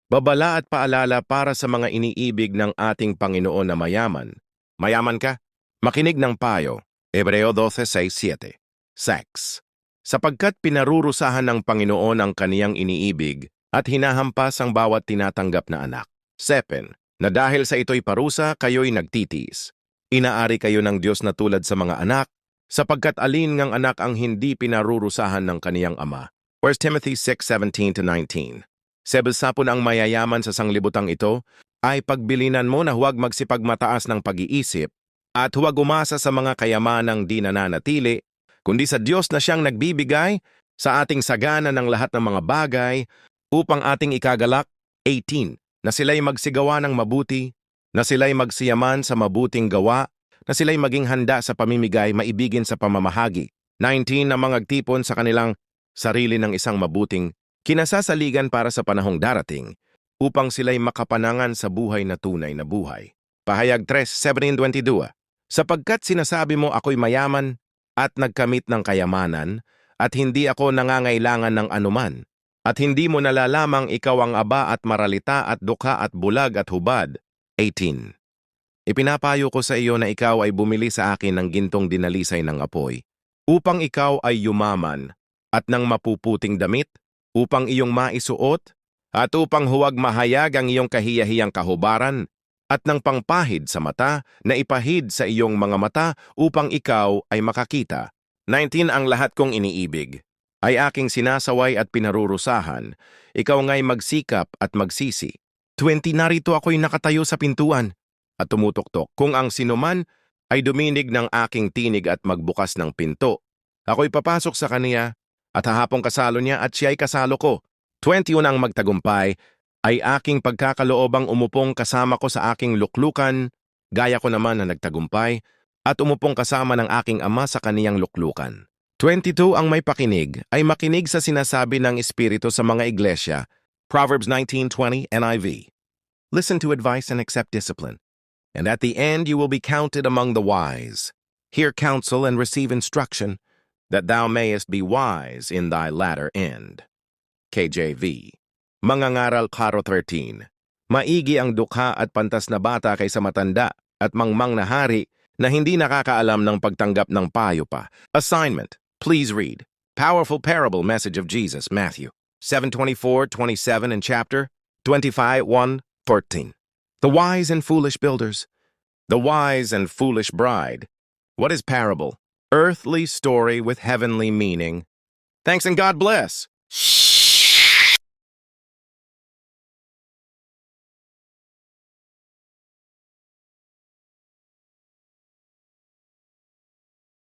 Babala at paalala para sa mga iniibig ng ating Panginoon na mayaman. Mayaman ka? Makinig ng payo. Hebreo 12:6-7. Sex. Sapagkat pinarurusahan ng Panginoon ang kaniyang iniibig at hinahampas ang bawat tinatanggap na anak. 7. Na dahil sa ito'y parusa, kayo'y nagtitiis. Inaari kayo ng Diyos na tulad sa mga anak, sapagkat alin ngang anak ang hindi pinarurusahan ng kaniyang ama. 1 Timothy 6:17-19. Sebesapon ang mayayaman sa sanglibutang ito, ay pagbilinan mo na huwag magsipagmataas ng pag-iisip at huwag umasa sa mga kayamanang di nananatili, kundi sa Diyos na siyang nagbibigay sa ating sagana ng lahat ng mga bagay upang ating ikagalak. 18. Na sila'y magsigawa ng mabuti, na sila'y magsiyaman sa mabuting gawa, na sila'y maging handa sa pamimigay, maibigin sa pamamahagi. 19. Na mangagtipon sa kanilang sarili ng isang mabuting kinasasaligan para sa panahong darating, upang sila'y makapanangan sa buhay na tunay na buhay. Pahayag 3:17-22. Sapagkat sinasabi mo ako'y mayaman at nagkamit ng kayamanan, at hindi ako nangangailangan ng anuman, at hindi mo nalalamang ikaw ang aba at maralita at dukha at bulag at hubad. 18. Ipinapayo ko sa iyo na ikaw ay bumili sa akin ng gintong dinalisay ng apoy, upang ikaw ay yumaman, at ng mapuputing damit, upang iyong maisuot, at upang huwag mahayag ang iyong kahiyahiyang kahubaran, at ng pangpahid sa mata na ipahid sa iyong mga mata upang ikaw ay makakita. 19. Ang lahat kong iniibig ay aking sinasaway at pinarurusahan, ikaw nga'y magsikap at magsisi. 20. Narito ako'y nakatayo sa pintuan at tumutoktok. Kung ang sinuman ay duminig ng aking tinig at magbukas ng pinto, ako'y papasok sa kaniya at hahapong kasalo niya at siya'y kasalo ko. 21. Ang magtagumpay ay aking pagkakaloobang umupong kasama ko sa aking luklukan, gaya ko naman na nagtagumpay, at umupong kasama ng aking ama sa kaniyang luklukan. 22. Ang may pakinig ay makinig sa sinasabi ng Espiritu sa mga iglesia. Proverbs 19:20 NIV. Listen to advice and accept discipline, and at the end you will be counted among the wise. Hear counsel and receive instruction, that thou mayest be wise in thy latter end. KJV. Mangangaral Karo 13. Maigi ang dukha at pantas na bata kaysa matanda at mangmang na hari na hindi nakakaalam ng pagtanggap ng payo pa. Assignment. Please read. Powerful Parable Message of Jesus, Matthew 7:24-27 and chapter 25:1-14. The Wise and Foolish Builders. The Wise and Foolish Bride. What is parable? Earthly story with heavenly meaning. Thanks and God bless.